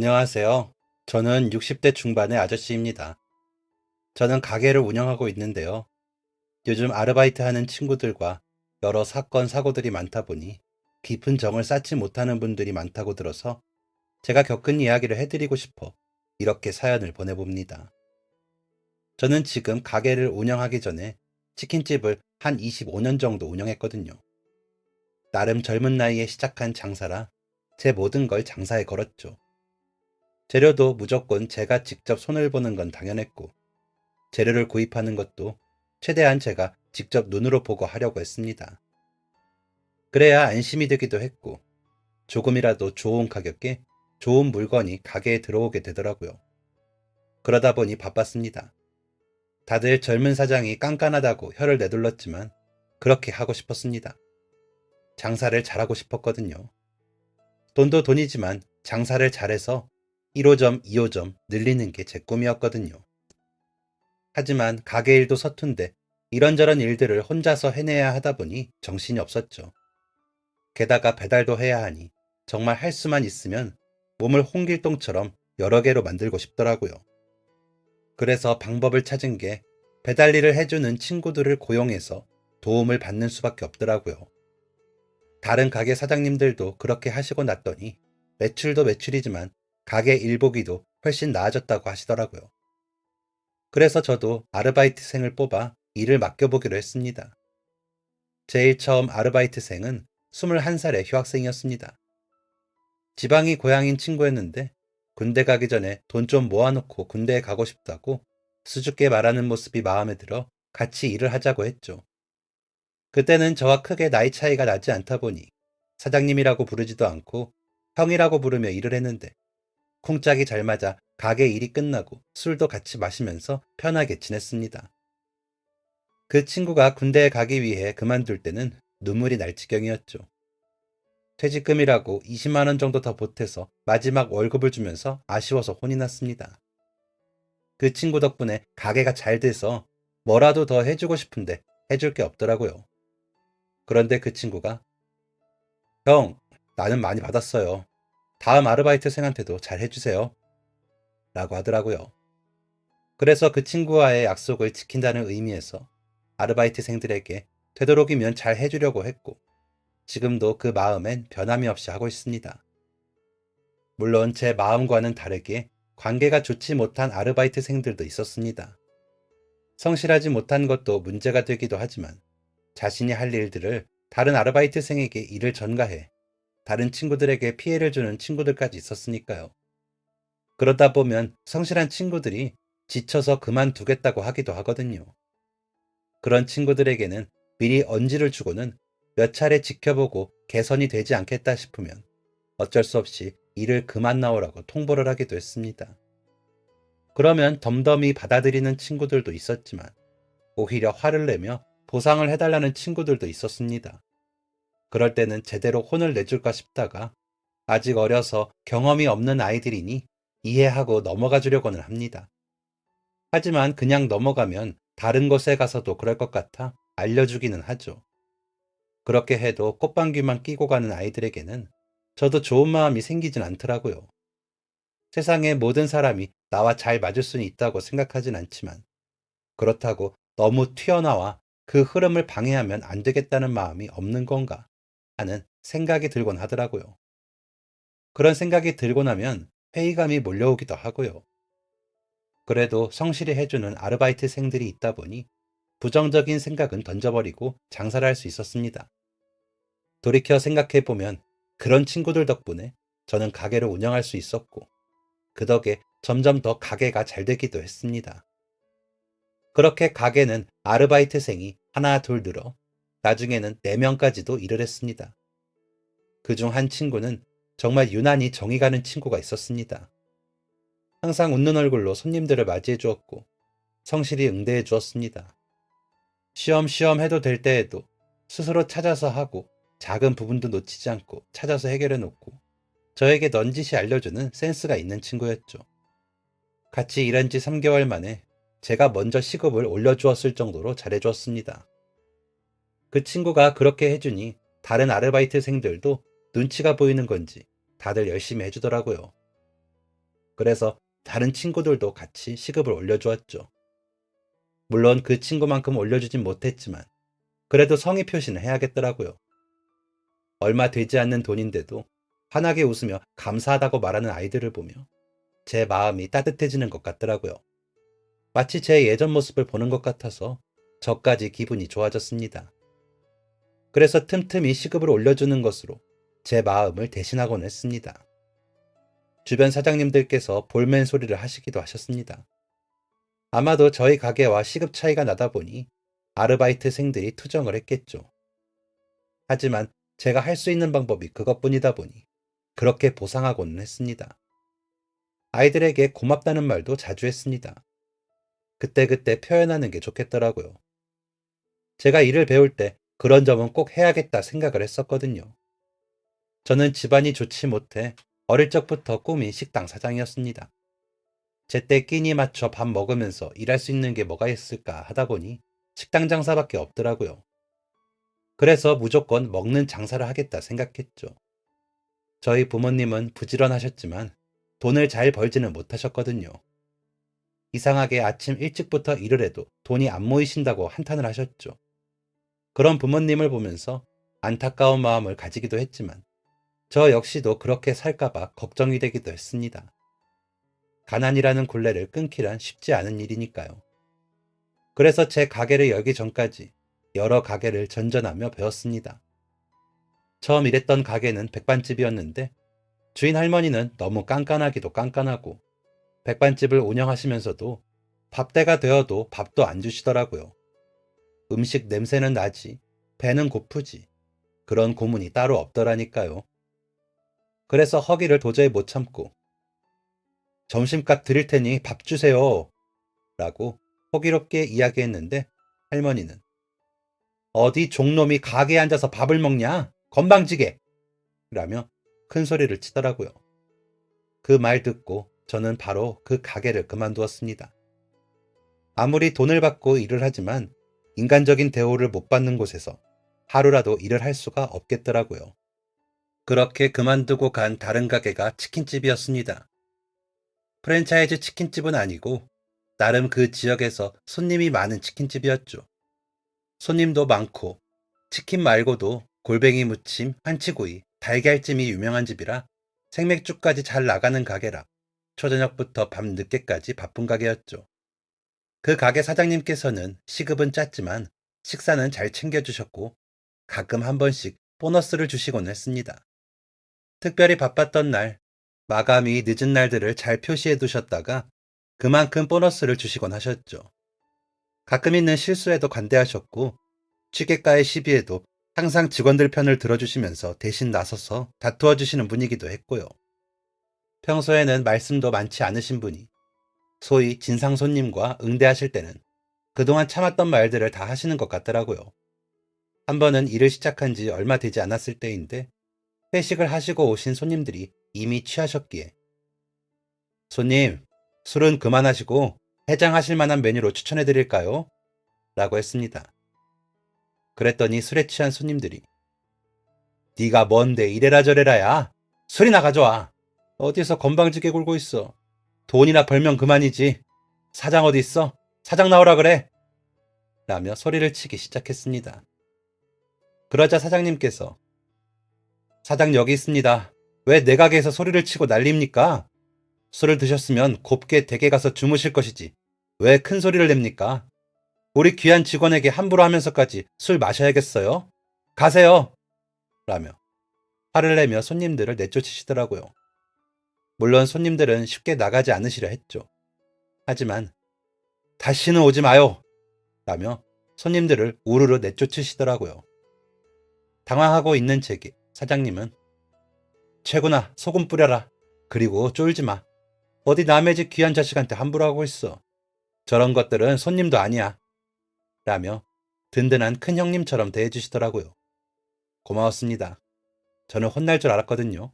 안녕하세요. 저는 60대 중반의 아저씨입니다. 저는 가게를 운영하고 있는데요. 요즘 아르바이트 하는 친구들과 여러 사건, 사고들이 많다 보니 깊은 정을 쌓지 못하는 분들이 많다고 들어서 제가 겪은 이야기를 해드리고 싶어 이렇게 사연을 보내봅니다. 저는 지금 가게를 운영하기 전에 치킨집을 한 25년 정도 운영했거든요. 나름 젊은 나이에 시작한 장사라 제 모든 걸 장사에 걸었죠. 재료도 무조건 제가 직접 손을 보는 건 당연했고, 재료를 구입하는 것도 최대한 제가 직접 눈으로 보고 하려고 했습니다. 그래야 안심이 되기도 했고, 조금이라도 좋은 가격에 좋은 물건이 가게에 들어오게 되더라고요. 그러다 보니 바빴습니다. 다들 젊은 사장이 깐깐하다고 혀를 내둘렀지만 그렇게 하고 싶었습니다. 장사를 잘하고 싶었거든요. 돈도 돈이지만 장사를 잘해서 1호점, 2호점 늘리는 게 제 꿈이었거든요. 하지만 가게 일도 서툰데 이런저런 일들을 혼자서 해내야 하다 보니 정신이 없었죠. 게다가 배달도 해야 하니 정말 할 수만 있으면 몸을 홍길동처럼 여러 개로 만들고 싶더라고요. 그래서 방법을 찾은 게 배달 일을 해주는 친구들을 고용해서 도움을 받는 수밖에 없더라고요. 다른 가게 사장님들도 그렇게 하시고 났더니 매출도 매출이지만 가게 일보기도 훨씬 나아졌다고 하시더라고요. 그래서 저도 아르바이트생을 뽑아 일을 맡겨보기로 했습니다. 제일 처음 아르바이트생은 21살의 휴학생이었습니다. 지방이 고향인 친구였는데 군대 가기 전에 돈 좀 모아놓고 군대에 가고 싶다고 수줍게 말하는 모습이 마음에 들어 같이 일을 하자고 했죠. 그때는 저와 크게 나이 차이가 나지 않다 보니 사장님이라고 부르지도 않고 형이라고 부르며 일을 했는데 쿵짝이 잘 맞아 가게 일이 끝나고 술도 같이 마시면서 편하게 지냈습니다. 그 친구가 군대에 가기 위해 그만둘 때는 눈물이 날 지경이었죠. 퇴직금이라고 20만 원 정도 더 보태서 마지막 월급을 주면서 아쉬워서 혼이 났습니다. 그 친구 덕분에 가게가 잘 돼서 뭐라도 더 해주고 싶은데 해줄 게 없더라고요. 그런데 그 친구가 형, 나는 많이 받았어요. 다음 아르바이트생한테도 잘 해주세요. 라고 하더라고요. 그래서 그 친구와의 약속을 지킨다는 의미에서 아르바이트생들에게 되도록이면 잘 해주려고 했고 지금도 그 마음엔 변함이 없이 하고 있습니다. 물론 제 마음과는 다르게 관계가 좋지 못한 아르바이트생들도 있었습니다. 성실하지 못한 것도 문제가 되기도 하지만 자신이 할 일들을 다른 아르바이트생에게 일을 전가해 다른 친구들에게 피해를 주는 친구들까지 있었으니까요. 그러다 보면 성실한 친구들이 지쳐서 그만두겠다고 하기도 하거든요. 그런 친구들에게는 미리 언지를 주고는 몇 차례 지켜보고 개선이 되지 않겠다 싶으면 어쩔 수 없이 일을 그만 나오라고 통보를 하기도 했습니다. 그러면 덤덤히 받아들이는 친구들도 있었지만 오히려 화를 내며 보상을 해달라는 친구들도 있었습니다. 그럴 때는 제대로 혼을 내줄까 싶다가 아직 어려서 경험이 없는 아이들이니 이해하고 넘어가 주려고는 합니다. 하지만 그냥 넘어가면 다른 곳에 가서도 그럴 것 같아 알려주기는 하죠. 그렇게 해도 꽃방귀만 끼고 가는 아이들에게는 저도 좋은 마음이 생기진 않더라고요. 세상의 모든 사람이 나와 잘 맞을 수는 있다고 생각하진 않지만 그렇다고 너무 튀어나와 그 흐름을 방해하면 안 되겠다는 마음이 없는 건가 하는 생각이 들곤 하더라고요. 그런 생각이 들고 나면 회의감이 몰려오기도 하고요. 그래도 성실히 해주는 아르바이트생들이 있다 보니 부정적인 생각은 던져버리고 장사를 할 수 있었습니다. 돌이켜 생각해보면 그런 친구들 덕분에 저는 가게를 운영할 수 있었고 그 덕에 점점 더 가게가 잘 되기도 했습니다. 그렇게 가게는 아르바이트생이 하나 둘 늘어 나중에는 4명까지도 일을 했습니다. 그중 한 친구는 정말 유난히 정이 가는 친구가 있었습니다. 항상 웃는 얼굴로 손님들을 맞이해 주었고 성실히 응대해 주었습니다. 쉬엄쉬엄 해도 될 때에도 스스로 찾아서 하고 작은 부분도 놓치지 않고 찾아서 해결해 놓고 저에게 넌지시 알려주는 센스가 있는 친구였죠. 같이 일한 지 3개월 만에 제가 먼저 시급을 올려주었을 정도로 잘해주었습니다. 그 친구가 그렇게 해주니 다른 아르바이트생들도 눈치가 보이는 건지 다들 열심히 해주더라고요. 그래서 다른 친구들도 같이 시급을 올려주었죠. 물론 그 친구만큼 올려주진 못했지만 그래도 성의 표시는 해야겠더라고요. 얼마 되지 않는 돈인데도 환하게 웃으며 감사하다고 말하는 아이들을 보며 제 마음이 따뜻해지는 것 같더라고요. 마치 제 예전 모습을 보는 것 같아서 저까지 기분이 좋아졌습니다. 그래서 틈틈이 시급을 올려주는 것으로 제 마음을 대신하곤 했습니다. 주변 사장님들께서 볼멘 소리를 하시기도 하셨습니다. 아마도 저희 가게와 시급 차이가 나다 보니 아르바이트생들이 투정을 했겠죠. 하지만 제가 할 수 있는 방법이 그것뿐이다 보니 그렇게 보상하고는 했습니다. 아이들에게 고맙다는 말도 자주 했습니다. 그때그때 표현하는 게 좋겠더라고요. 제가 일을 배울 때 그런 점은 꼭 해야겠다 생각을 했었거든요. 저는 집안이 좋지 못해 어릴 적부터 꿈이 식당 사장이었습니다. 제때 끼니 맞춰 밥 먹으면서 일할 수 있는 게 뭐가 있을까 하다 보니 식당 장사밖에 없더라고요. 그래서 무조건 먹는 장사를 하겠다 생각했죠. 저희 부모님은 부지런하셨지만 돈을 잘 벌지는 못하셨거든요. 이상하게 아침 일찍부터 일을 해도 돈이 안 모이신다고 한탄을 하셨죠. 그런 부모님을 보면서 안타까운 마음을 가지기도 했지만 저 역시도 그렇게 살까봐 걱정이 되기도 했습니다. 가난이라는 굴레를 끊기란 쉽지 않은 일이니까요. 그래서 제 가게를 열기 전까지 여러 가게를 전전하며 배웠습니다. 처음 일했던 가게는 백반집이었는데 주인 할머니는 너무 깐깐하기도 깐깐하고 백반집을 운영하시면서도 밥때가 되어도 밥도 안 주시더라고요. 음식 냄새는 나지, 배는 고프지. 그런 고문이 따로 없더라니까요. 그래서 허기를 도저히 못 참고 점심값 드릴 테니 밥 주세요. 라고 호기롭게 이야기했는데 할머니는 어디 종놈이 가게에 앉아서 밥을 먹냐? 건방지게! 라며 큰 소리를 치더라고요. 그 말 듣고 저는 바로 그 가게를 그만두었습니다. 아무리 돈을 받고 일을 하지만 인간적인 대우를 못 받는 곳에서 하루라도 일을 할 수가 없겠더라고요. 그렇게 그만두고 간 다른 가게가 치킨집이었습니다. 프랜차이즈 치킨집은 아니고 나름 그 지역에서 손님이 많은 치킨집이었죠. 손님도 많고 치킨 말고도 골뱅이 무침, 한치구이, 달걀찜이 유명한 집이라 생맥주까지 잘 나가는 가게라 초저녁부터 밤 늦게까지 바쁜 가게였죠. 그 가게 사장님께서는 시급은 짰지만 식사는 잘 챙겨주셨고 가끔 한 번씩 보너스를 주시곤 했습니다. 특별히 바빴던 날, 마감이 늦은 날들을 잘 표시해 두셨다가 그만큼 보너스를 주시곤 하셨죠. 가끔 있는 실수에도 관대하셨고 취객과의 시비에도 항상 직원들 편을 들어주시면서 대신 나서서 다투어 주시는 분이기도 했고요. 평소에는 말씀도 많지 않으신 분이 소위 진상 손님과 응대하실 때는 그동안 참았던 말들을 다 하시는 것 같더라고요. 한 번은 일을 시작한 지 얼마 되지 않았을 때인데 회식을 하시고 오신 손님들이 이미 취하셨기에 손님, 술은 그만하시고 해장하실 만한 메뉴로 추천해 드릴까요? 라고 했습니다. 그랬더니 술에 취한 손님들이 네가 뭔데 이래라 저래라야. 술이나 가져와. 어디서 건방지게 굴고 있어. 돈이나 벌면 그만이지. 사장 어디 있어? 사장 나오라 그래. 라며 소리를 치기 시작했습니다. 그러자 사장님께서 사장 여기 있습니다. 왜 내 가게에서 소리를 치고 난립니까? 술을 드셨으면 곱게 댁에 가서 주무실 것이지. 왜 큰 소리를 냅니까? 우리 귀한 직원에게 함부로 하면서까지 술 마셔야겠어요? 가세요! 라며 화를 내며 손님들을 내쫓으시더라고요. 물론 손님들은 쉽게 나가지 않으시려 했죠. 하지만 다시는 오지 마요! 라며 손님들을 우르르 내쫓으시더라고요. 당황하고 있는 제게 사장님은 최구나 소금 뿌려라. 그리고 쫄지 마. 어디 남의 집 귀한 자식한테 함부로 하고 있어. 저런 것들은 손님도 아니야. 라며 든든한 큰 형님처럼 대해주시더라고요. 고마웠습니다. 저는 혼날 줄 알았거든요.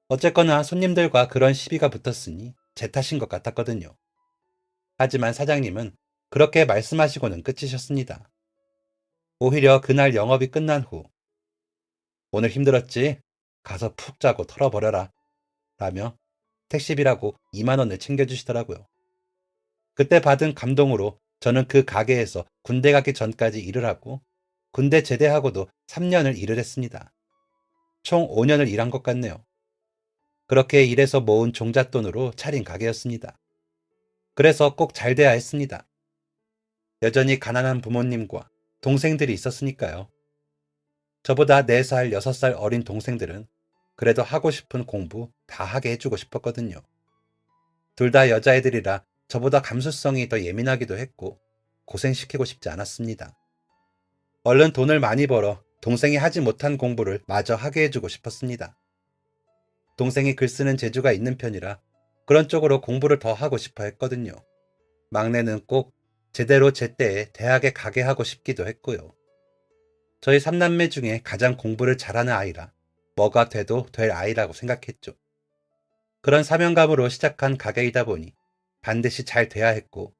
어쨌거나 손님들과 그런 시비가 붙었으니 제 탓인 것 같았거든요. 하지만 사장님은 그렇게 말씀하시고는 끝이셨습니다. 오히려 그날 영업이 끝난 후 오늘 힘들었지? 가서 푹 자고 털어버려라. 라며 택시비라고 2만 원을 챙겨주시더라고요. 그때 받은 감동으로 저는 그 가게에서 군대 가기 전까지 일을 하고 군대 제대하고도 3년을 일을 했습니다. 총 5년을 일한 것 같네요. 그렇게 일해서 모은 종잣돈으로 차린 가게였습니다. 그래서 꼭 잘 돼야 했습니다. 여전히 가난한 부모님과 동생들이 있었으니까요. 저보다 4살, 6살 어린 동생들은 그래도 하고 싶은 공부 다 하게 해주고 싶었거든요. 둘 다 여자애들이라 저보다 감수성이 더 예민하기도 했고 고생시키고 싶지 않았습니다. 얼른 돈을 많이 벌어 동생이 하지 못한 공부를 마저 하게 해주고 싶었습니다. 동생이 글 쓰는 재주가 있는 편이라 그런 쪽으로 공부를 더 하고 싶어 했거든요. 막내는 꼭 제대로 제때에 대학에 가게 하고 싶기도 했고요. 저희 3남매 중에 가장 공부를 잘하는 아이라 뭐가 돼도 될 아이라고 생각했죠. 그런 사명감으로 시작한 가게이다 보니 반드시 잘 돼야 했고,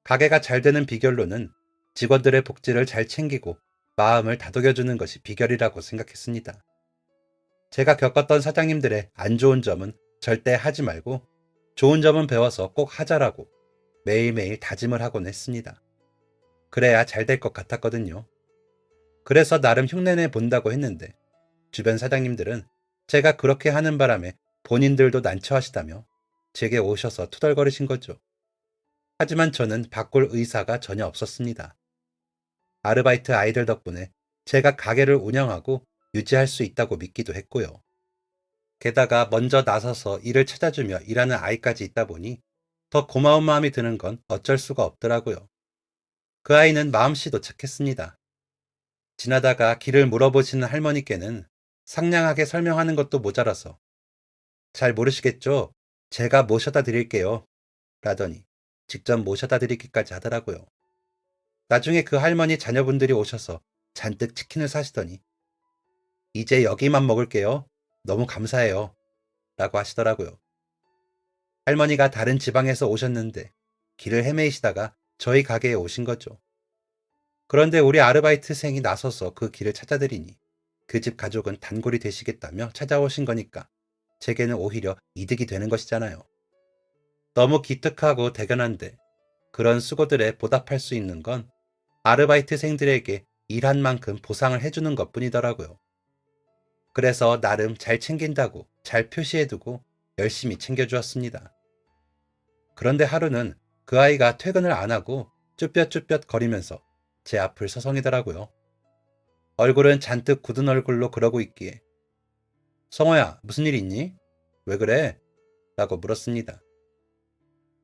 가게가 잘 되는 비결로는 직원들의 복지를 잘 챙기고 마음을 다독여주는 것이 비결이라고 생각했습니다. 제가 겪었던 사장님들의 안 좋은 점은 절대 하지 말고 좋은 점은 배워서 꼭 하자라고 매일매일 다짐을 하곤 했습니다. 그래야 잘 될 것 같았거든요. 그래서 나름 흉내내 본다고 했는데 주변 사장님들은 제가 그렇게 하는 바람에 본인들도 난처하시다며 제게 오셔서 투덜거리신 거죠. 하지만 저는 바꿀 의사가 전혀 없었습니다. 아르바이트 아이들 덕분에 제가 가게를 운영하고 유지할 수 있다고 믿기도 했고요. 게다가 먼저 나서서 일을 찾아주며 일하는 아이까지 있다 보니 더 고마운 마음이 드는 건 어쩔 수가 없더라고요. 그 아이는 마음씨도 착했습니다. 지나다가 길을 물어보시는 할머니께는 상냥하게 설명하는 것도 모자라서 잘 모르시겠죠? 제가 모셔다 드릴게요. 라더니 직접 모셔다 드리기까지 하더라고요. 나중에 그 할머니 자녀분들이 오셔서 잔뜩 치킨을 사시더니 이제 여기만 먹을게요. 너무 감사해요. 라고 하시더라고요. 할머니가 다른 지방에서 오셨는데 길을 헤매이시다가 저희 가게에 오신 거죠. 그런데 우리 아르바이트생이 나서서 그 길을 찾아드리니 그 집 가족은 단골이 되시겠다며 찾아오신 거니까 제게는 오히려 이득이 되는 것이잖아요. 너무 기특하고 대견한데 그런 수고들에 보답할 수 있는 건 아르바이트생들에게 일한 만큼 보상을 해주는 것 뿐이더라고요. 그래서 나름 잘 챙긴다고 잘 표시해두고 열심히 챙겨주었습니다. 그런데 하루는 그 아이가 퇴근을 안 하고 쭈뼛쭈뼛 거리면서 제 앞을 서성이더라고요. 얼굴은 잔뜩 굳은 얼굴로 그러고 있기에 성호야, 무슨 일 있니? 왜 그래? 라고 물었습니다.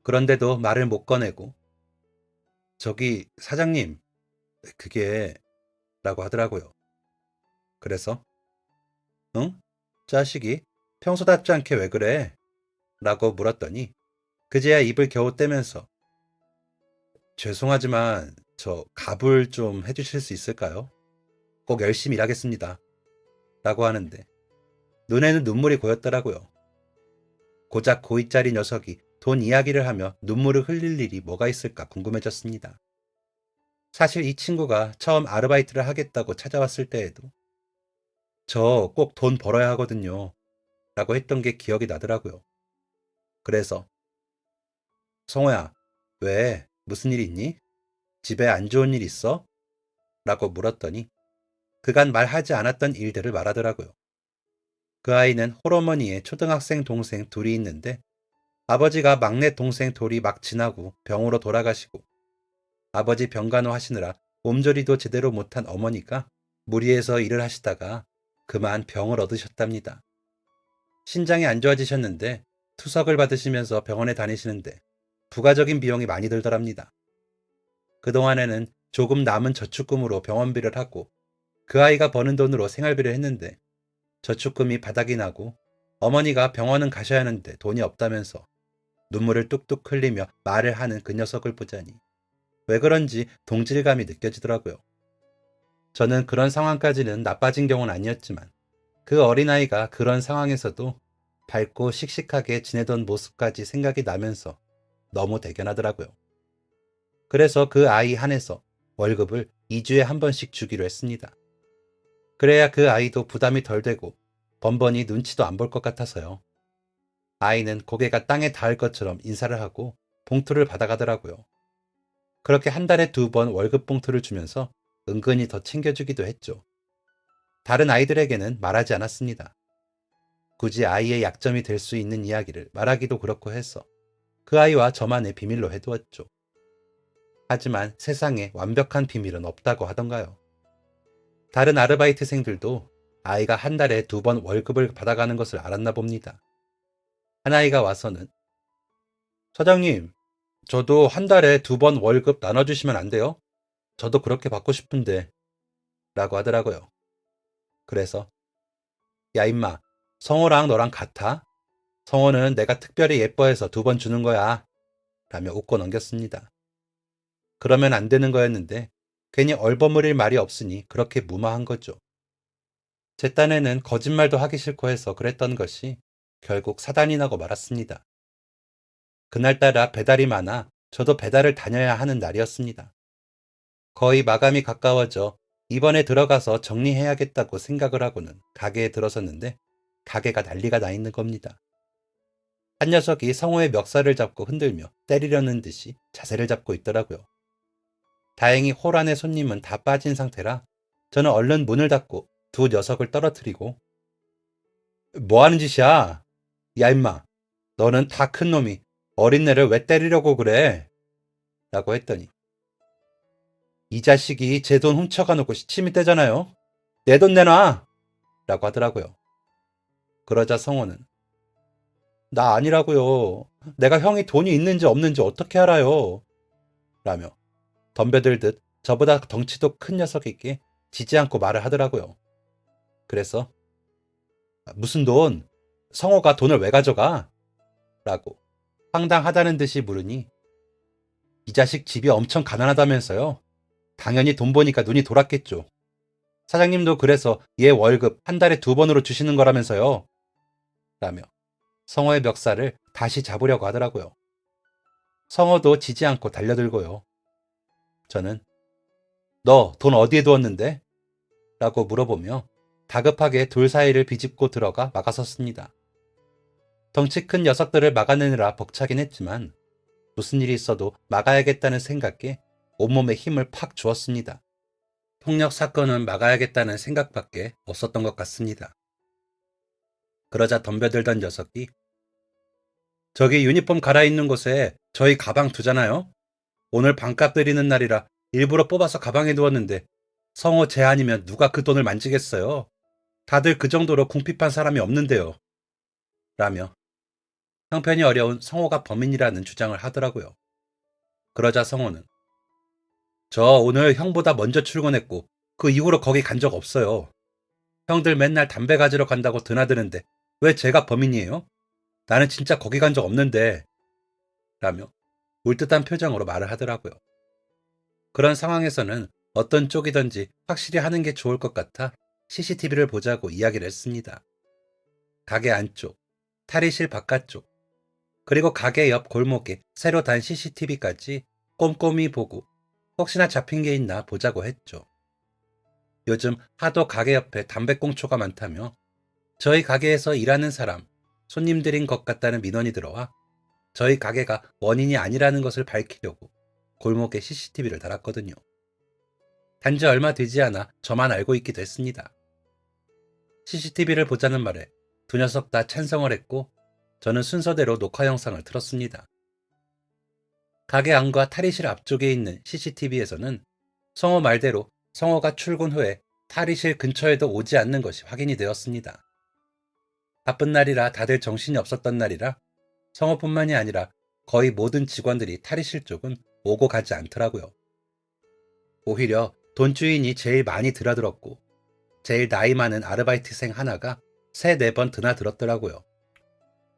그런데도 말을 못 꺼내고 저기 사장님, 그게 라고 하더라고요. 그래서 응? 자식이 평소답지 않게 왜 그래? 라고 물었더니 그제야 입을 겨우 떼면서 죄송하지만 저 갑을 좀 해주실 수 있을까요? 꼭 열심히 일하겠습니다. 라고 하는데 눈에는 눈물이 고였더라고요. 고작 고2짜리 녀석이 돈 이야기를 하며 눈물을 흘릴 일이 뭐가 있을까 궁금해졌습니다. 사실 이 친구가 처음 아르바이트를 하겠다고 찾아왔을 때에도 저 꼭 돈 벌어야 하거든요. 라고 했던 게 기억이 나더라고요. 그래서 성호야, 왜? 무슨 일 있니? 집에 안 좋은 일 있어? 라고 물었더니 그간 말하지 않았던 일들을 말하더라고요. 그 아이는 홀어머니의 초등학생 동생 둘이 있는데 아버지가 막내 동생 둘이 막 지나고 병으로 돌아가시고 아버지 병간호 하시느라 몸조리도 제대로 못한 어머니가 무리해서 일을 하시다가 그만 병을 얻으셨답니다. 신장이 안 좋아지셨는데 투석을 받으시면서 병원에 다니시는데 부가적인 비용이 많이 들더랍니다. 그동안에는 조금 남은 저축금으로 병원비를 하고 그 아이가 버는 돈으로 생활비를 했는데 저축금이 바닥이 나고 어머니가 병원은 가셔야 하는데 돈이 없다면서 눈물을 뚝뚝 흘리며 말을 하는 그 녀석을 보자니 왜 그런지 동질감이 느껴지더라고요. 저는 그런 상황까지는 나빠진 경우는 아니었지만 그 어린아이가 그런 상황에서도 밝고 씩씩하게 지내던 모습까지 생각이 나면서 너무 대견하더라고요. 그래서 그 아이 한해서 월급을 2주에 한 번씩 주기로 했습니다. 그래야 그 아이도 부담이 덜 되고 번번이 눈치도 안 볼 것 같아서요. 아이는 고개가 땅에 닿을 것처럼 인사를 하고 봉투를 받아가더라고요. 그렇게 한 달에 2번 월급 봉투를 주면서 은근히 더 챙겨주기도 했죠. 다른 아이들에게는 말하지 않았습니다. 굳이 아이의 약점이 될 수 있는 이야기를 말하기도 그렇고 해서 그 아이와 저만의 비밀로 해두었죠. 하지만 세상에 완벽한 비밀은 없다고 하던가요. 다른 아르바이트생들도 아이가 한 달에 2번 월급을 받아가는 것을 알았나 봅니다. 한 아이가 와서는 사장님, 저도 한 달에 2번 월급 나눠주시면 안 돼요? 저도 그렇게 받고 싶은데 라고 하더라고요. 그래서 야 임마, 성호랑 너랑 같아? 성호는 내가 특별히 예뻐해서 2번 주는 거야 라며 웃고 넘겼습니다. 그러면 안 되는 거였는데 괜히 얼버무릴 말이 없으니 그렇게 무마한 거죠. 제 딴에는 거짓말도 하기 싫고 해서 그랬던 것이 결국 사단이 나고 말았습니다. 그날따라 배달이 많아 저도 배달을 다녀야 하는 날이었습니다. 거의 마감이 가까워져 이번에 들어가서 정리해야겠다고 생각을 하고는 가게에 들어섰는데 가게가 난리가 나 있는 겁니다. 한 녀석이 성호의 멱살을 잡고 흔들며 때리려는 듯이 자세를 잡고 있더라고요. 다행히 홀 안의 손님은 다 빠진 상태라 저는 얼른 문을 닫고 두 녀석을 떨어뜨리고 뭐 하는 짓이야? 야 임마, 너는 다 큰 놈이 어린애를 왜 때리려고 그래? 라고 했더니 이 자식이 제 돈 훔쳐가 놓고 시침이 떼잖아요. 내 돈 내놔! 라고 하더라고요. 그러자 성호는 나 아니라고요. 내가 형이 돈이 있는지 없는지 어떻게 알아요? 라며 덤벼들듯 저보다 덩치도 큰 녀석에게 지지 않고 말을 하더라고요. 그래서 무슨 돈? 성호가 돈을 왜 가져가? 라고 황당하다는 듯이 물으니 이 자식 집이 엄청 가난하다면서요. 당연히 돈 보니까 눈이 돌았겠죠. 사장님도 그래서 얘 월급 한 달에 2번으로 주시는 거라면서요. 라며 성호의 멱살을 다시 잡으려고 하더라고요. 성호도 지지 않고 달려들고요. 저는 너 돈 어디에 두었는데? 라고 물어보며 다급하게 둘 사이를 비집고 들어가 막아섰습니다. 덩치 큰 녀석들을 막아내느라 벅차긴 했지만 무슨 일이 있어도 막아야겠다는 생각에 온몸에 힘을 팍 주었습니다. 폭력 사건은 막아야겠다는 생각밖에 없었던 것 같습니다. 그러자 덤벼들던 녀석이 저기 유니폼 갈아입는 곳에 저희 가방 두잖아요. 오늘 반값 드리는 날이라 일부러 뽑아서 가방에 두었는데 성호 쟤 아니면 누가 그 돈을 만지겠어요. 다들 그 정도로 궁핍한 사람이 없는데요. 라며 형편이 어려운 성호가 범인이라는 주장을 하더라고요. 그러자 성호는 저 오늘 형보다 먼저 출근했고 그 이후로 거기 간 적 없어요. 형들 맨날 담배 가지러 간다고 드나드는데 왜 제가 범인이에요? 나는 진짜 거기 간 적 없는데 라며 울듯한 표정으로 말을 하더라고요. 그런 상황에서는 어떤 쪽이든지 확실히 하는 게 좋을 것 같아 CCTV를 보자고 이야기를 했습니다. 가게 안쪽, 탈의실 바깥쪽, 그리고 가게 옆 골목에 새로 단 CCTV까지 꼼꼼히 보고 혹시나 잡힌 게 있나 보자고 했죠. 요즘 하도 가게 옆에 담배꽁초가 많다며 저희 가게에서 일하는 사람, 손님들인 것 같다는 민원이 들어와 저희 가게가 원인이 아니라는 것을 밝히려고 골목에 CCTV를 달았거든요. 단지 얼마 되지 않아 저만 알고 있기도 했습니다. CCTV를 보자는 말에 두 녀석 다 찬성을 했고 저는 순서대로 녹화 영상을 틀었습니다. 가게 안과 탈의실 앞쪽에 있는 CCTV에서는 성호 말대로 성호가 출근 후에 탈의실 근처에도 오지 않는 것이 확인이 되었습니다. 바쁜 날이라 다들 정신이 없었던 날이라 성호뿐만이 아니라 거의 모든 직원들이 탈의실 쪽은 오고 가지 않더라고요. 오히려 돈주인이 제일 많이 드나들었고 제일 나이 많은 아르바이트생 하나가 3-4번 드나들었더라고요.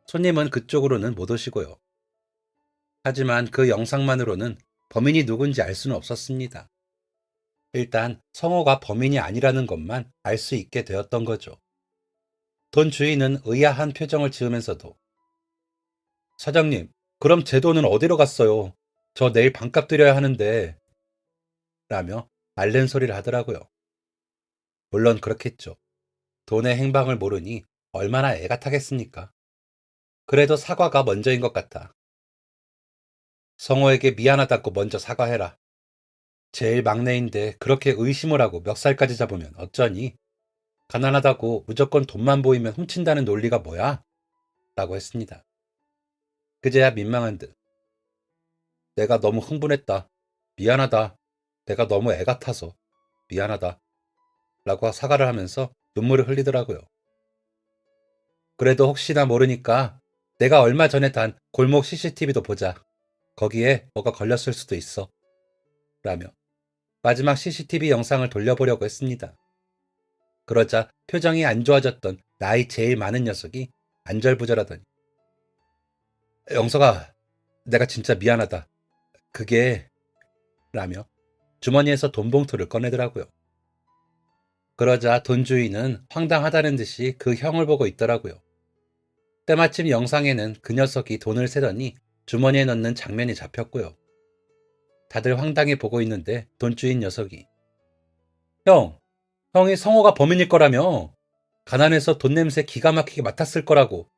손님은 그쪽으로는 못 오시고요. 하지만 그 영상만으로는 범인이 누군지 알 수는 없었습니다. 일단 성호가 범인이 아니라는 것만 알 수 있게 되었던 거죠. 돈 주인은 의아한 표정을 지으면서도 사장님, 그럼 제 돈은 어디로 갔어요? 저 내일 반값 드려야 하는데 라며 앓는 소리를 하더라고요. 물론 그렇겠죠. 돈의 행방을 모르니 얼마나 애가 타겠습니까? 그래도 사과가 먼저인 것 같아. 성호에게 미안하다고 먼저 사과해라. 제일 막내인데 그렇게 의심을 하고 멱살까지 잡으면 어쩌니? 가난하다고 무조건 돈만 보이면 훔친다는 논리가 뭐야? 라고 했습니다. 그제야 민망한 듯 내가 너무 흥분했다. 미안하다. 내가 너무 애 같아서 미안하다. 라고 사과를 하면서 눈물을 흘리더라고요. 그래도 혹시나 모르니까 내가 얼마 전에 단 골목 CCTV도 보자. 거기에 뭐가 걸렸을 수도 있어. 라며 마지막 CCTV 영상을 돌려보려고 했습니다. 그러자 표정이 안 좋아졌던 나이 제일 많은 녀석이 안절부절하더니 영석아, 내가 진짜 미안하다. 그게 라며 주머니에서 돈 봉투를 꺼내더라고요. 그러자 돈 주인은 황당하다는 듯이 그 형을 보고 있더라고요. 때마침 영상에는 그 녀석이 돈을 세더니 주머니에 넣는 장면이 잡혔고요. 다들 황당해 보고 있는데 돈 주인 녀석이 형이 성호가 범인일 거라며. 가난해서 돈 냄새 기가 막히게 맡았을 거라고.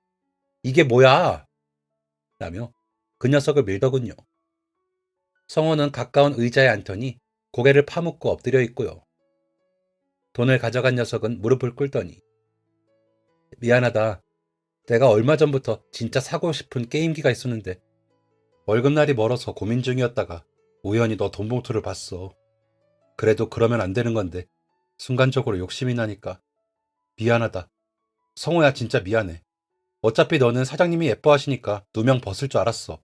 이게 뭐야? 라며 그 녀석을 밀더군요. 성호는 가까운 의자에 앉더니 고개를 파묻고 엎드려 있고요. 돈을 가져간 녀석은 무릎을 꿇더니 미안하다. 내가 얼마 전부터 진짜 사고 싶은 게임기가 있었는데 월급날이 멀어서 고민 중이었다가 우연히 너 돈 봉투를 봤어. 그래도 그러면 안 되는 건데 순간적으로 욕심이 나니까 미안하다. 성호야 진짜 미안해. 어차피 너는 사장님이 예뻐하시니까 누명 벗을 줄 알았어.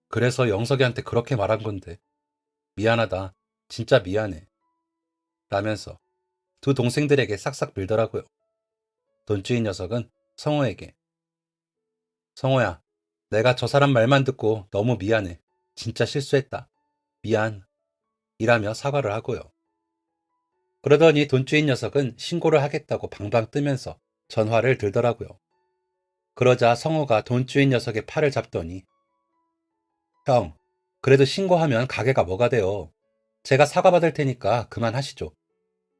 그래서 영석이한테 그렇게 말한 건데 미안하다. 진짜 미안해. 라면서 두 동생들에게 싹싹 밀더라고요. 돈주인 녀석은 성호에게 성호야, 내가 저 사람 말만 듣고 너무 미안해. 진짜 실수했다. 미안. 이라며 사과를 하고요. 그러더니 돈주인 녀석은 신고를 하겠다고 방방 뜨면서 전화를 들더라고요. 그러자 성호가 돈주인 녀석의 팔을 잡더니 형, 그래도 신고하면 가게가 뭐가 돼요. 제가 사과받을 테니까 그만하시죠.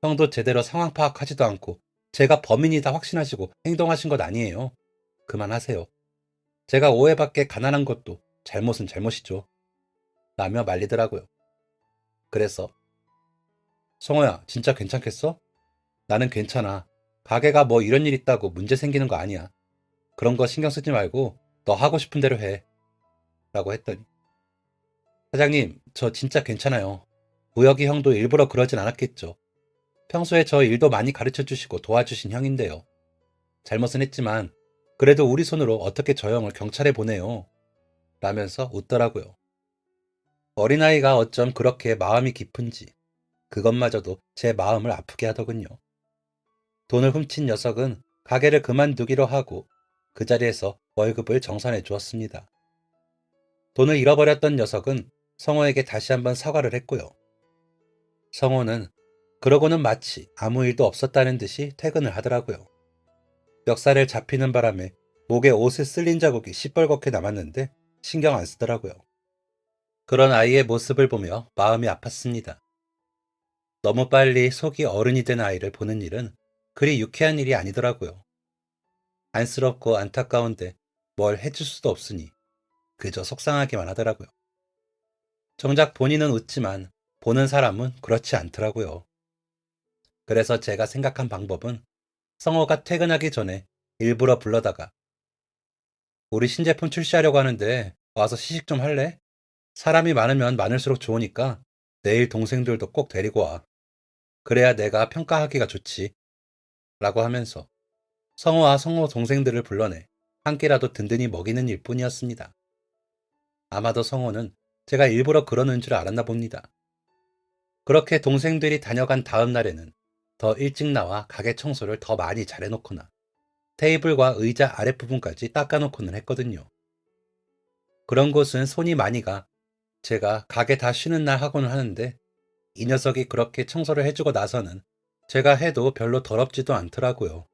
형도 제대로 상황 파악하지도 않고 제가 범인이다 확신하시고 행동하신 것 아니에요. 그만하세요. 제가 오해받게 가난한 것도 잘못은 잘못이죠. 라며 말리더라고요. 그래서 성호야, 진짜 괜찮겠어? 나는 괜찮아. 가게가 뭐 이런 일 있다고 문제 생기는 거 아니야. 그런 거 신경 쓰지 말고 너 하고 싶은 대로 해. 라고 했더니 사장님, 저 진짜 괜찮아요. 우혁이 형도 일부러 그러진 않았겠죠. 평소에 저 일도 많이 가르쳐 주시고 도와주신 형인데요. 잘못은 했지만 그래도 우리 손으로 어떻게 저 형을 경찰에 보내요. 라면서 웃더라고요. 어린아이가 어쩜 그렇게 마음이 깊은지 그것마저도 제 마음을 아프게 하더군요. 돈을 훔친 녀석은 가게를 그만두기로 하고 그 자리에서 월급을 정산해 주었습니다. 돈을 잃어버렸던 녀석은 성호에게 다시 한번 사과를 했고요. 성호는 그러고는 마치 아무 일도 없었다는 듯이 퇴근을 하더라고요. 멱살을 잡히는 바람에 목에 옷을 쓸린 자국이 시뻘겋게 남았는데 신경 안 쓰더라고요. 그런 아이의 모습을 보며 마음이 아팠습니다. 너무 빨리 속이 어른이 된 아이를 보는 일은 그리 유쾌한 일이 아니더라고요. 안쓰럽고 안타까운데 뭘 해줄 수도 없으니 그저 속상하기만 하더라고요. 정작 본인은 웃지만 보는 사람은 그렇지 않더라고요. 그래서 제가 생각한 방법은 성호가 퇴근하기 전에 일부러 불러다가 우리 신제품 출시하려고 하는데 와서 시식 좀 할래? 사람이 많으면 많을수록 좋으니까 내일 동생들도 꼭 데리고 와. 그래야 내가 평가하기가 좋지. 라고 하면서 성호와 성호 동생들을 불러내 한 끼라도 든든히 먹이는 일뿐이었습니다. 아마도 성호는 제가 일부러 그러는 줄 알았나 봅니다. 그렇게 동생들이 다녀간 다음 날에는 더 일찍 나와 가게 청소를 더 많이 잘해놓거나 테이블과 의자 아랫부분까지 닦아놓고는 했거든요. 그런 곳은 손이 많이 가 제가 가게 다 쉬는 날 하고는 하는데 이 녀석이 그렇게 청소를 해주고 나서는 제가 해도 별로 더럽지도 않더라고요.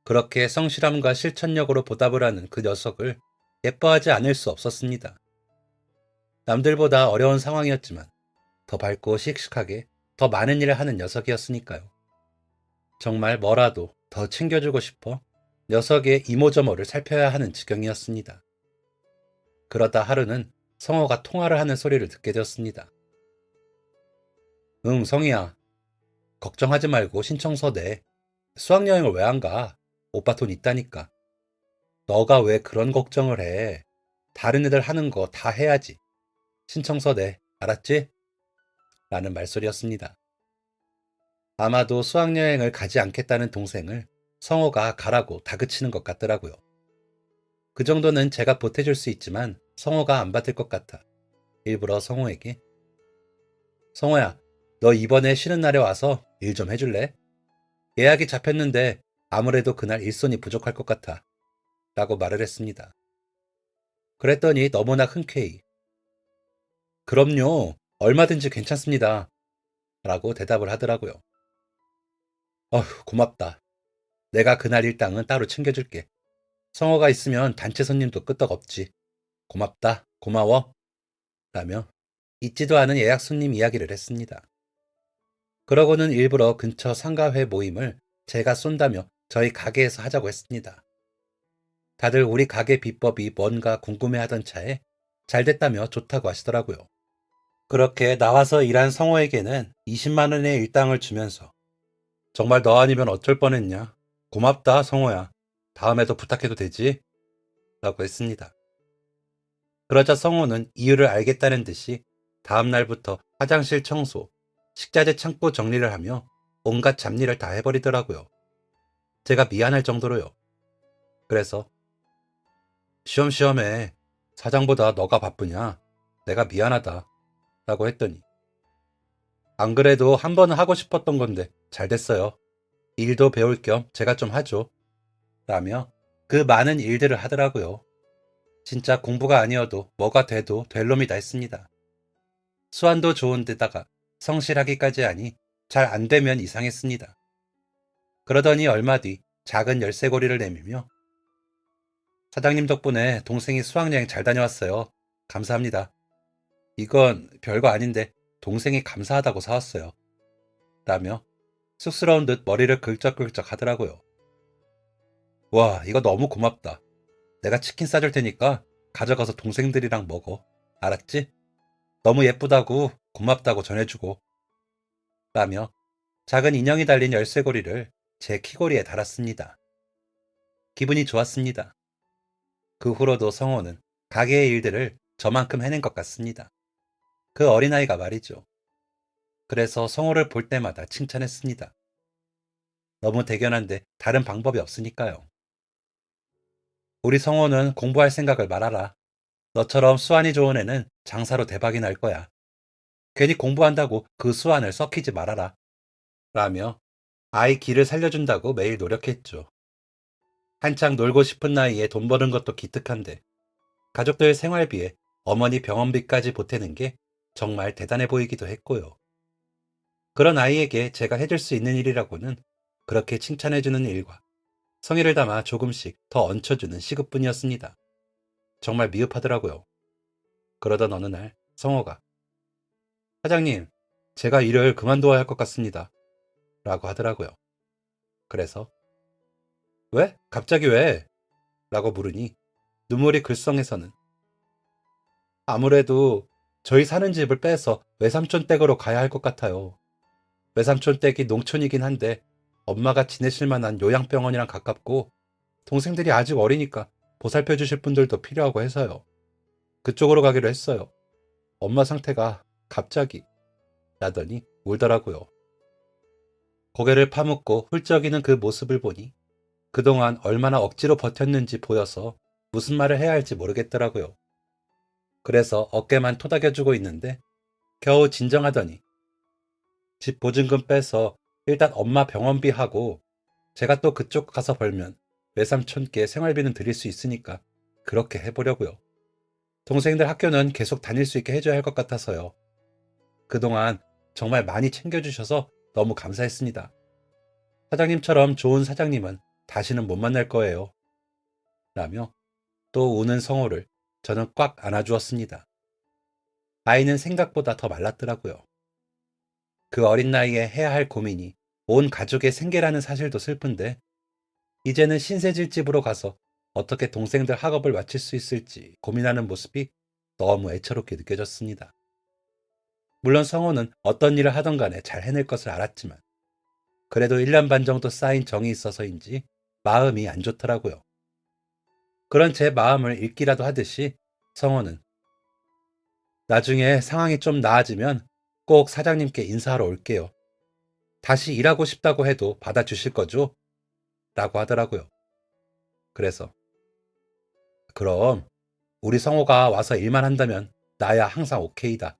그렇게 성실함과 실천력으로 보답을 하는 그 녀석을 예뻐하지 않을 수 없었습니다. 남들보다 어려운 상황이었지만 더 밝고 씩씩하게 더 많은 일을 하는 녀석이었으니까요. 정말 뭐라도 더 챙겨주고 싶어 녀석의 이모저모를 살펴야 하는 지경이었습니다. 그러다 하루는 성호가 통화를 하는 소리를 듣게 되었습니다. 응, 성희야. 걱정하지 말고 신청서 내. 수학여행을 왜 안 가? 오빠 돈 있다니까. 너가 왜 그런 걱정을 해? 다른 애들 하는 거 다 해야지. 신청서 내. 알았지? 라는 말소리였습니다. 아마도 수학여행을 가지 않겠다는 동생을 성호가 가라고 다그치는 것 같더라고요. 그 정도는 제가 보태줄 수 있지만 성호가 안 받을 것 같아 일부러 성호에게 성호야, 너 이번에 쉬는 날에 와서 일 좀 해줄래? 예약이 잡혔는데 아무래도 그날 일손이 부족할 것 같아 라고 말을 했습니다. 그랬더니 너무나 흔쾌히 그럼요, 얼마든지 괜찮습니다 라고 대답을 하더라고요. 어휴, 고맙다. 내가 그날 일당은 따로 챙겨줄게. 성호가 있으면 단체 손님도 끄떡없지. 고맙다, 고마워 라며 잊지도 않은 예약 손님 이야기를 했습니다. 그러고는 일부러 근처 상가회 모임을 제가 쏜다며 저희 가게에서 하자고 했습니다. 다들 우리 가게 비법이 뭔가 궁금해하던 차에 잘 됐다며 좋다고 하시더라고요. 그렇게 나와서 일한 성호에게는 20만 원의 일당을 주면서 정말 너 아니면 어쩔 뻔했냐. 고맙다 성호야. 다음에도 부탁해도 되지? 라고 했습니다. 그러자 성호는 이유를 알겠다는 듯이 다음 날부터 화장실 청소, 식자재 창고 정리를 하며 온갖 잡일을 다 해버리더라고요. 제가 미안할 정도로요. 그래서 시험시험해. 사장보다 너가 바쁘냐? 내가 미안하다. 라고 했더니 안 그래도 한 번은 하고 싶었던 건데 잘 됐어요. 일도 배울 겸 제가 좀 하죠. 라며 그 많은 일들을 하더라고요. 진짜 공부가 아니어도 뭐가 돼도 될 놈이다 했습니다. 수완도 좋은 데다가 성실하기까지 하니 잘 안 되면 이상했습니다. 그러더니 얼마 뒤 작은 열쇠고리를 내밀며 사장님 덕분에 동생이 수학여행 잘 다녀왔어요. 감사합니다. 이건 별거 아닌데 동생이 감사하다고 사왔어요. 라며 쑥스러운 듯 머리를 긁적긁적 하더라고요. 와, 이거 너무 고맙다. 내가 치킨 싸줄 테니까 가져가서 동생들이랑 먹어. 알았지? 너무 예쁘다고 고맙다고 전해주고. 라며 작은 인형이 달린 열쇠고리를 제 키고리에 달았습니다. 기분이 좋았습니다. 그 후로도 성호는 가게의 일들을 저만큼 해낸 것 같습니다. 그 어린아이가 말이죠. 그래서 성호를 볼 때마다 칭찬했습니다. 너무 대견한데 다른 방법이 없으니까요. 우리 성호는 공부할 생각을 말아라. 너처럼 수완이 좋은 애는 장사로 대박이 날 거야. 괜히 공부한다고 그 수완을 썩히지 말아라. 라며 아이 길을 살려준다고 매일 노력했죠. 한창 놀고 싶은 나이에 돈 버는 것도 기특한데 가족들 생활비에 어머니 병원비까지 보태는 게 정말 대단해 보이기도 했고요. 그런 아이에게 제가 해줄 수 있는 일이라고는 그렇게 칭찬해주는 일과 성의를 담아 조금씩 더 얹혀주는 시급뿐이었습니다. 정말 미흡하더라고요. 그러던 어느 날 성호가 사장님, 제가 일을 그만둬야 할 것 같습니다. 라고 하더라고요. 그래서 왜? 갑자기 왜? 라고 물으니 눈물이 글썽해서는 아무래도 저희 사는 집을 빼서 외삼촌 댁으로 가야 할 것 같아요. 외삼촌 댁이 농촌이긴 한데 엄마가 지내실 만한 요양병원이랑 가깝고 동생들이 아직 어리니까 보살펴 주실 분들도 필요하고 해서요. 그쪽으로 가기로 했어요. 엄마 상태가 갑자기 라더니 울더라고요. 고개를 파묻고 훌쩍이는 그 모습을 보니 그동안 얼마나 억지로 버텼는지 보여서 무슨 말을 해야 할지 모르겠더라고요. 그래서 어깨만 토닥여주고 있는데 겨우 진정하더니 집 보증금 빼서 일단 엄마 병원비 하고 제가 또 그쪽 가서 벌면 외삼촌께 생활비는 드릴 수 있으니까 그렇게 해보려고요. 동생들 학교는 계속 다닐 수 있게 해줘야 할 것 같아서요. 그동안 정말 많이 챙겨주셔서 너무 감사했습니다. 사장님처럼 좋은 사장님은 다시는 못 만날 거예요. 라며 또 우는 성호를 저는 꽉 안아주었습니다. 아이는 생각보다 더 말랐더라고요. 그 어린 나이에 해야 할 고민이 온 가족의 생계라는 사실도 슬픈데 이제는 신세질집으로 가서 어떻게 동생들 학업을 마칠 수 있을지 고민하는 모습이 너무 애처롭게 느껴졌습니다. 물론 성호는 어떤 일을 하던 간에 잘 해낼 것을 알았지만 그래도 1년 반 정도 쌓인 정이 있어서인지 마음이 안 좋더라고요. 그런 제 마음을 읽기라도 하듯이 성호는 나중에 상황이 좀 나아지면 꼭 사장님께 인사하러 올게요. 다시 일하고 싶다고 해도 받아주실 거죠? 라고 하더라고요. 그래서 그럼 우리 성호가 와서 일만 한다면 나야 항상 오케이다.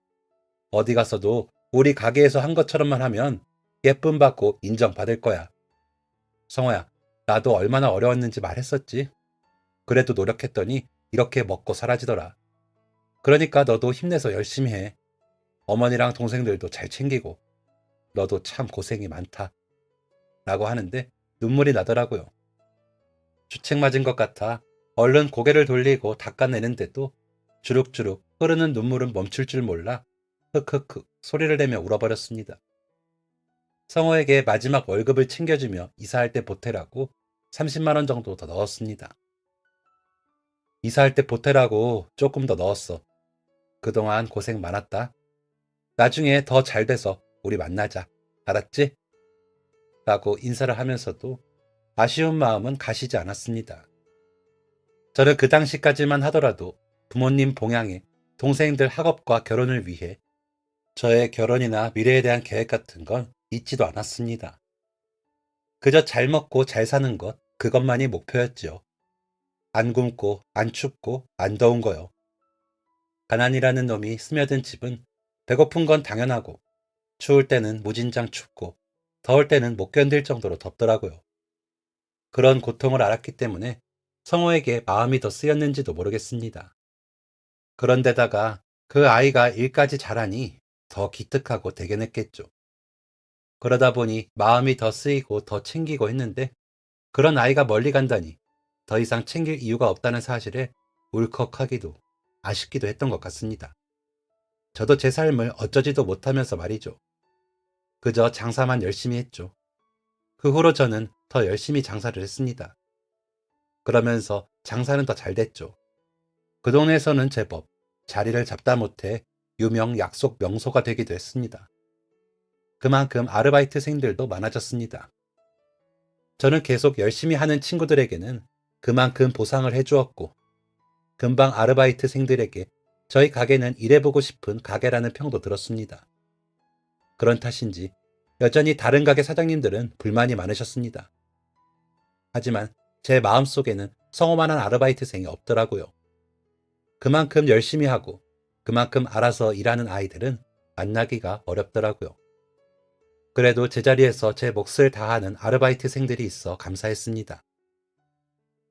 어디 가서도 우리 가게에서 한 것처럼만 하면 예쁨 받고 인정받을 거야. 성호야, 나도 얼마나 어려웠는지 말했었지. 그래도 노력했더니 이렇게 먹고 사라지더라. 그러니까 너도 힘내서 열심히 해. 어머니랑 동생들도 잘 챙기고 너도 참 고생이 많다. 라고 하는데 눈물이 나더라고요. 주책 맞은 것 같아 얼른 고개를 돌리고 닦아내는데도 주룩주룩 흐르는 눈물은 멈출 줄 몰라 흑흑흑 소리를 내며 울어버렸습니다. 성호에게 마지막 월급을 챙겨주며 이사할 때 보태라고 30만 원 정도 더 넣었습니다. 이사할 때 보태라고 조금 더 넣었어. 그동안 고생 많았다. 나중에 더 잘 돼서 우리 만나자. 알았지? 라고 인사를 하면서도 아쉬운 마음은 가시지 않았습니다. 저는 그 당시까지만 하더라도 부모님 봉양에 동생들 학업과 결혼을 위해 저의 결혼이나 미래에 대한 계획 같은 건 있지도 않았습니다. 그저 잘 먹고 잘 사는 것, 그것만이 목표였지요. 안 굶고, 안 춥고, 안 더운 거요. 가난이라는 놈이 스며든 집은 배고픈 건 당연하고, 추울 때는 무진장 춥고, 더울 때는 못 견딜 정도로 덥더라고요. 그런 고통을 알았기 때문에 성호에게 마음이 더 쓰였는지도 모르겠습니다. 그런데다가 그 아이가 일까지 잘하니 더 기특하고 대견했겠죠. 그러다 보니 마음이 더 쓰이고 더 챙기고 했는데 그런 아이가 멀리 간다니 더 이상 챙길 이유가 없다는 사실에 울컥하기도 아쉽기도 했던 것 같습니다. 저도 제 삶을 어쩌지도 못하면서 말이죠. 그저 장사만 열심히 했죠. 그 후로 저는 더 열심히 장사를 했습니다. 그러면서 장사는 더 잘 됐죠. 그 동네에서는 제법 자리를 잡다 못해 유명 약속 명소가 되기도 했습니다. 그만큼 아르바이트생들도 많아졌습니다. 저는 계속 열심히 하는 친구들에게는 그만큼 보상을 해주었고 금방 아르바이트생들에게 저희 가게는 일해보고 싶은 가게라는 평도 들었습니다. 그런 탓인지 여전히 다른 가게 사장님들은 불만이 많으셨습니다. 하지만 제 마음속에는 성호만한 아르바이트생이 없더라고요. 그만큼 열심히 하고 그만큼 알아서 일하는 아이들은 만나기가 어렵더라고요. 그래도 제자리에서 제 몫을 다하는 아르바이트생들이 있어 감사했습니다.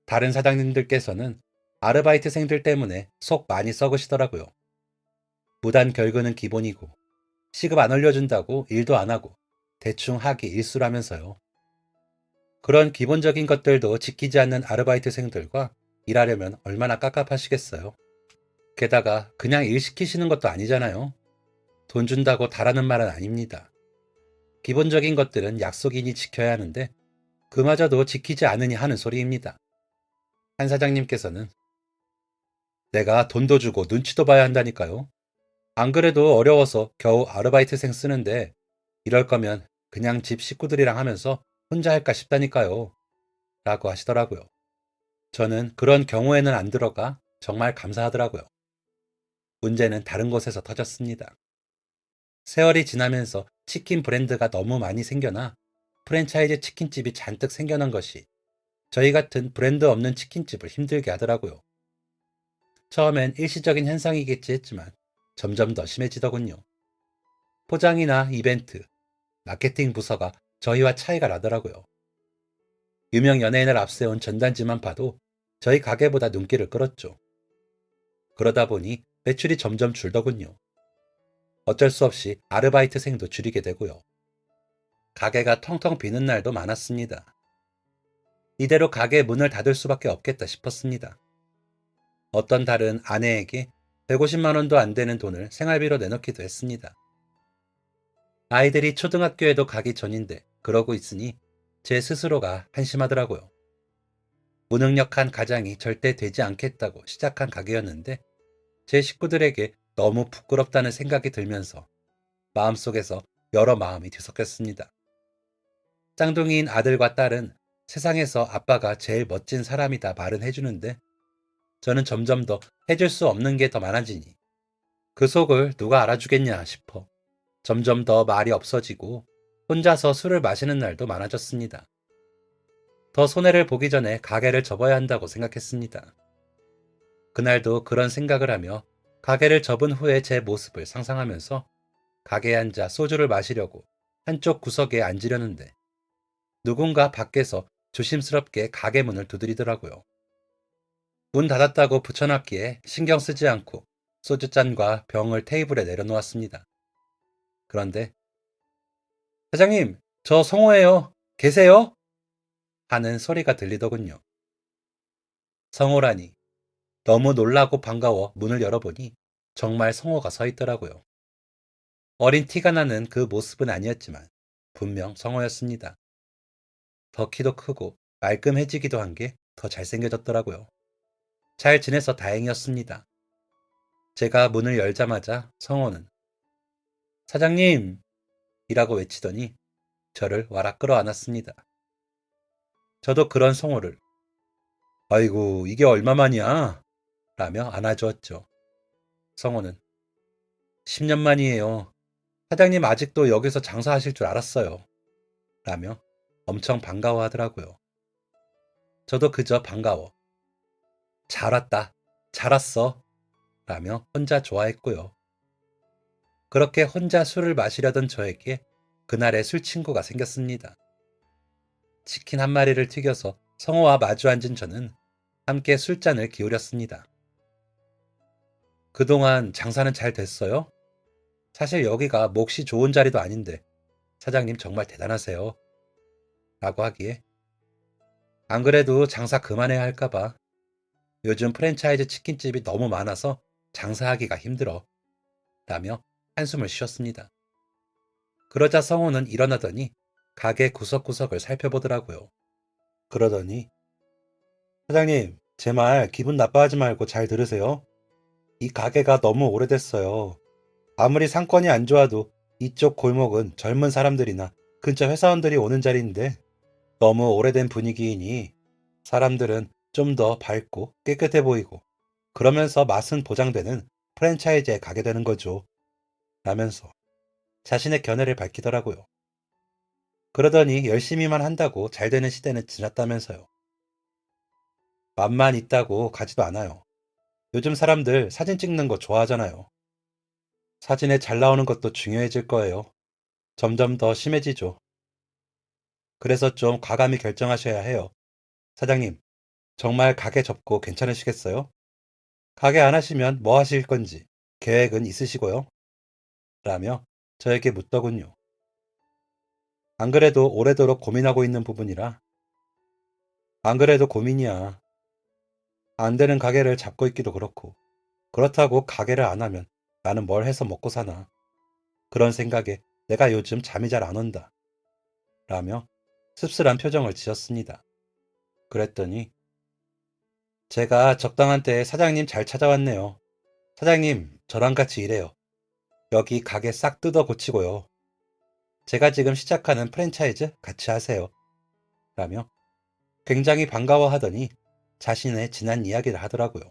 다른 사장님들께서는 아르바이트생들 때문에 속 많이 썩으시더라고요. 무단 결근은 기본이고 시급 안 올려준다고 일도 안 하고 대충 하기 일수라면서요. 그런 기본적인 것들도 지키지 않는 아르바이트생들과 일하려면 얼마나 깝깝하시겠어요. 게다가 그냥 일 시키시는 것도 아니잖아요. 돈 준다고 다라는 말은 아닙니다. 기본적인 것들은 약속이니 지켜야 하는데 그마저도 지키지 않으니 하는 소리입니다. 한 사장님께서는 내가 돈도 주고 눈치도 봐야 한다니까요. 안 그래도 어려워서 겨우 아르바이트생 쓰는데 이럴 거면 그냥 집 식구들이랑 하면서 혼자 할까 싶다니까요. 라고 하시더라고요. 저는 그런 경우에는 안 들어가 정말 감사하더라고요. 문제는 다른 곳에서 터졌습니다. 세월이 지나면서 치킨 브랜드가 너무 많이 생겨나 프랜차이즈 치킨집이 잔뜩 생겨난 것이 저희 같은 브랜드 없는 치킨집을 힘들게 하더라고요. 처음엔 일시적인 현상이겠지 했지만 점점 더 심해지더군요. 포장이나 이벤트, 마케팅 부서가 저희와 차이가 나더라고요. 유명 연예인을 앞세운 전단지만 봐도 저희 가게보다 눈길을 끌었죠. 그러다 보니 매출이 점점 줄더군요. 어쩔 수 없이 아르바이트생도 줄이게 되고요. 가게가 텅텅 비는 날도 많았습니다. 이대로 가게 문을 닫을 수밖에 없겠다 싶었습니다. 어떤 달은 아내에게 150만 원도 안 되는 돈을 생활비로 내놓기도 했습니다. 아이들이 초등학교에도 가기 전인데 그러고 있으니 제 스스로가 한심하더라고요. 무능력한 가장이 절대 되지 않겠다고 시작한 가게였는데 제 식구들에게 너무 부끄럽다는 생각이 들면서 마음속에서 여러 마음이 뒤섞였습니다. 쌍둥이인 아들과 딸은 세상에서 아빠가 제일 멋진 사람이다 말은 해주는데 저는 점점 더 해줄 수 없는 게 더 많아지니 그 속을 누가 알아주겠냐 싶어 점점 더 말이 없어지고 혼자서 술을 마시는 날도 많아졌습니다. 더 손해를 보기 전에 가게를 접어야 한다고 생각했습니다. 그날도 그런 생각을 하며 가게를 접은 후에 제 모습을 상상하면서 가게에 앉아 소주를 마시려고 한쪽 구석에 앉으려는데 누군가 밖에서 조심스럽게 가게 문을 두드리더라고요. 문 닫았다고 붙여놨기에 신경 쓰지 않고 소주잔과 병을 테이블에 내려놓았습니다. 그런데 사장님, 저 성호예요. 계세요? 하는 소리가 들리더군요. 성호라니. 너무 놀라고 반가워 문을 열어보니 정말 성호가 서 있더라고요. 어린 티가 나는 그 모습은 아니었지만 분명 성호였습니다. 더 키도 크고 말끔해지기도 한 게 더 잘생겨졌더라고요. 잘 지내서 다행이었습니다. 제가 문을 열자마자 성호는 사장님! 이라고 외치더니 저를 와락 끌어안았습니다. 저도 그런 성호를 아이고 이게 얼마만이야? 라며 안아주었죠. 성호는 10년 만이에요. 사장님 아직도 여기서 장사하실 줄 알았어요. 라며 엄청 반가워하더라고요. 저도 그저 반가워. 잘 왔다. 잘 왔어. 라며 혼자 좋아했고요. 그렇게 혼자 술을 마시려던 저에게 그날의 술 친구가 생겼습니다. 치킨 한 마리를 튀겨서 성호와 마주 앉은 저는 함께 술잔을 기울였습니다. 그동안 장사는 잘 됐어요? 사실 여기가 몫이 좋은 자리도 아닌데 사장님 정말 대단하세요. 라고 하기에 안 그래도 장사 그만해야 할까봐 요즘 프랜차이즈 치킨집이 너무 많아서 장사하기가 힘들어. 라며 한숨을 쉬었습니다. 그러자 성호는 일어나더니 가게 구석구석을 살펴보더라고요. 그러더니 사장님, 제 말 기분 나빠하지 말고 잘 들으세요. 이 가게가 너무 오래됐어요. 아무리 상권이 안 좋아도 이쪽 골목은 젊은 사람들이나 근처 회사원들이 오는 자리인데 너무 오래된 분위기이니 사람들은 좀 더 밝고 깨끗해 보이고 그러면서 맛은 보장되는 프랜차이즈에 가게 되는 거죠. 라면서 자신의 견해를 밝히더라고요. 그러더니 열심히만 한다고 잘 되는 시대는 지났다면서요. 맛만 있다고 가지도 않아요. 요즘 사람들 사진 찍는 거 좋아하잖아요. 사진에 잘 나오는 것도 중요해질 거예요. 점점 더 심해지죠. 그래서 좀 과감히 결정하셔야 해요. 사장님, 정말 가게 접고 괜찮으시겠어요? 가게 안 하시면 뭐 하실 건지 계획은 있으시고요. 라며 저에게 묻더군요. 안 그래도 오래도록 고민하고 있는 부분이라. 안 그래도 고민이야. 안 되는 가게를 잡고 있기도 그렇고. 그렇다고 가게를 안 하면 나는 뭘 해서 먹고 사나. 그런 생각에 내가 요즘 잠이 잘 안 온다. 라며 씁쓸한 표정을 지었습니다. 그랬더니 제가 적당한 때에 사장님 잘 찾아왔네요. 사장님, 저랑 같이 일해요. 여기 가게 싹 뜯어 고치고요. 제가 지금 시작하는 프랜차이즈 같이 하세요. 라며 굉장히 반가워하더니 자신의 지난 이야기를 하더라고요.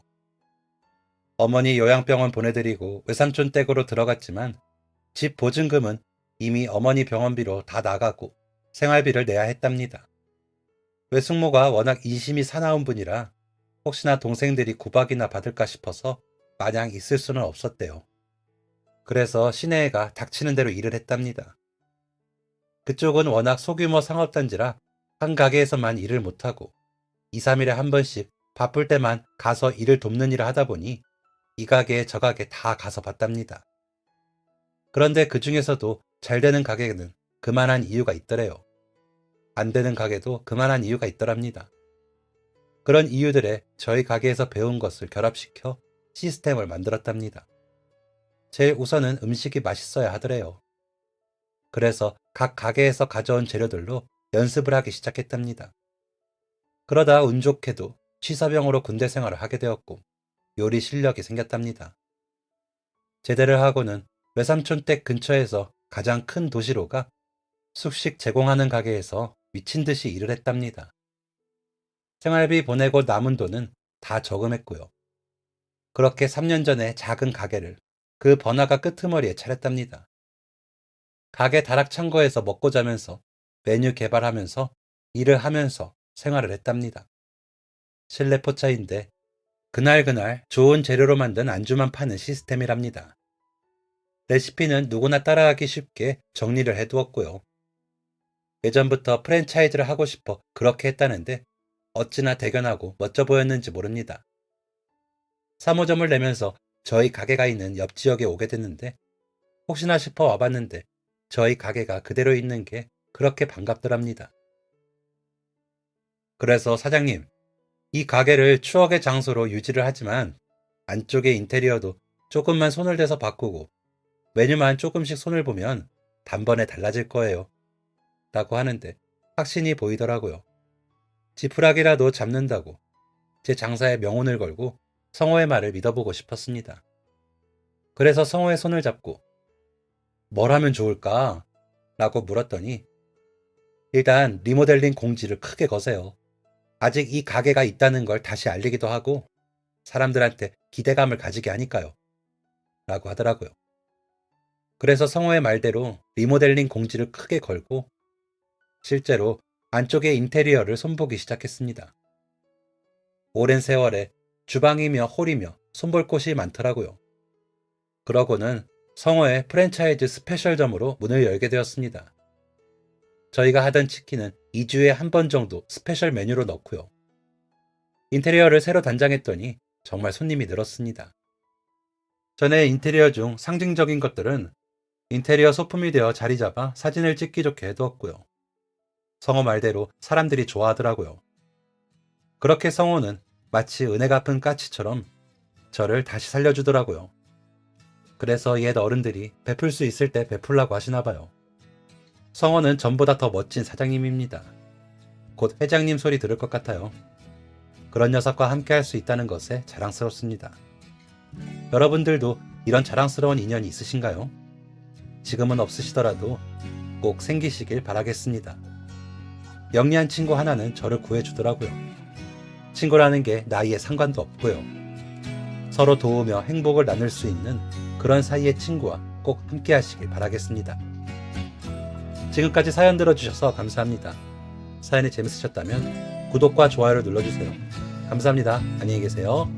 어머니 요양병원 보내드리고 외삼촌 댁으로 들어갔지만 집 보증금은 이미 어머니 병원비로 다 나가고 생활비를 내야 했답니다. 외숙모가 워낙 인심이 사나운 분이라 혹시나 동생들이 구박이나 받을까 싶어서 마냥 있을 수는 없었대요. 그래서 시내에가 닥치는 대로 일을 했답니다. 그쪽은 워낙 소규모 상업단지라 한 가게에서만 일을 못하고 2, 3일에 한 번씩 바쁠 때만 가서 일을 돕는 일을 하다 보니 이 가게 저 가게 다 가서 봤답니다. 그런데 그 중에서도 잘 되는 가게는 그만한 이유가 있더래요. 안 되는 가게도 그만한 이유가 있더랍니다. 그런 이유들에 저희 가게에서 배운 것을 결합시켜 시스템을 만들었답니다. 제일 우선은 음식이 맛있어야 하더래요. 그래서 각 가게에서 가져온 재료들로 연습을 하기 시작했답니다. 그러다 운 좋게도 취사병으로 군대 생활을 하게 되었고 요리 실력이 생겼답니다. 제대를 하고는 외삼촌 댁 근처에서 가장 큰 도시로 가 숙식 제공하는 가게에서 미친 듯이 일을 했답니다. 생활비 보내고 남은 돈은 다 저금했고요. 그렇게 3년 전에 작은 가게를 그 번화가 끄트머리에 차렸답니다. 가게 다락 창고에서 먹고 자면서 메뉴 개발하면서 일을 하면서 생활을 했답니다. 실내 포차인데 그날그날 좋은 재료로 만든 안주만 파는 시스템이랍니다. 레시피는 누구나 따라하기 쉽게 정리를 해두었고요. 예전부터 프랜차이즈를 하고 싶어 그렇게 했다는데 어찌나 대견하고 멋져 보였는지 모릅니다. 사무점을 내면서 저희 가게가 있는 옆 지역에 오게 됐는데 혹시나 싶어 와봤는데 저희 가게가 그대로 있는 게 그렇게 반갑더랍니다. 그래서 사장님, 이 가게를 추억의 장소로 유지를 하지만 안쪽의 인테리어도 조금만 손을 대서 바꾸고 메뉴만 조금씩 손을 보면 단번에 달라질 거예요. 라고 하는데 확신이 보이더라고요. 지푸라기라도 잡는다고 제 장사에 명운을 걸고 성호의 말을 믿어보고 싶었습니다. 그래서 성호의 손을 잡고 뭘 하면 좋을까? 라고 물었더니 일단 리모델링 공지를 크게 거세요. 아직 이 가게가 있다는 걸 다시 알리기도 하고 사람들한테 기대감을 가지게 하니까요. 라고 하더라고요. 그래서 성호의 말대로 리모델링 공지를 크게 걸고 실제로 안쪽의 인테리어를 손보기 시작했습니다. 오랜 세월에 주방이며 홀이며 손볼 곳이 많더라고요. 그러고는 성호의 프랜차이즈 스페셜점으로 문을 열게 되었습니다. 저희가 하던 치킨은 2주에 한 번 정도 스페셜 메뉴로 넣고요. 인테리어를 새로 단장했더니 정말 손님이 늘었습니다. 전에 인테리어 중 상징적인 것들은 인테리어 소품이 되어 자리 잡아 사진을 찍기 좋게 해두었고요. 성호 말대로 사람들이 좋아하더라고요. 그렇게 성호는 마치 은혜 갚은 까치처럼 저를 다시 살려주더라고요. 그래서 옛 어른들이 베풀 수 있을 때 베풀라고 하시나 봐요. 성호는 전보다 더 멋진 사장님입니다. 곧 회장님 소리 들을 것 같아요. 그런 녀석과 함께 할 수 있다는 것에 자랑스럽습니다. 여러분들도 이런 자랑스러운 인연이 있으신가요? 지금은 없으시더라도 꼭 생기시길 바라겠습니다. 영리한 친구 하나는 저를 구해주더라고요. 친구라는 게 나이에 상관도 없고요. 서로 도우며 행복을 나눌 수 있는 그런 사이의 친구와 꼭 함께 하시길 바라겠습니다. 지금까지 사연 들어주셔서 감사합니다. 사연이 재밌으셨다면 구독과 좋아요를 눌러주세요. 감사합니다. 안녕히 계세요.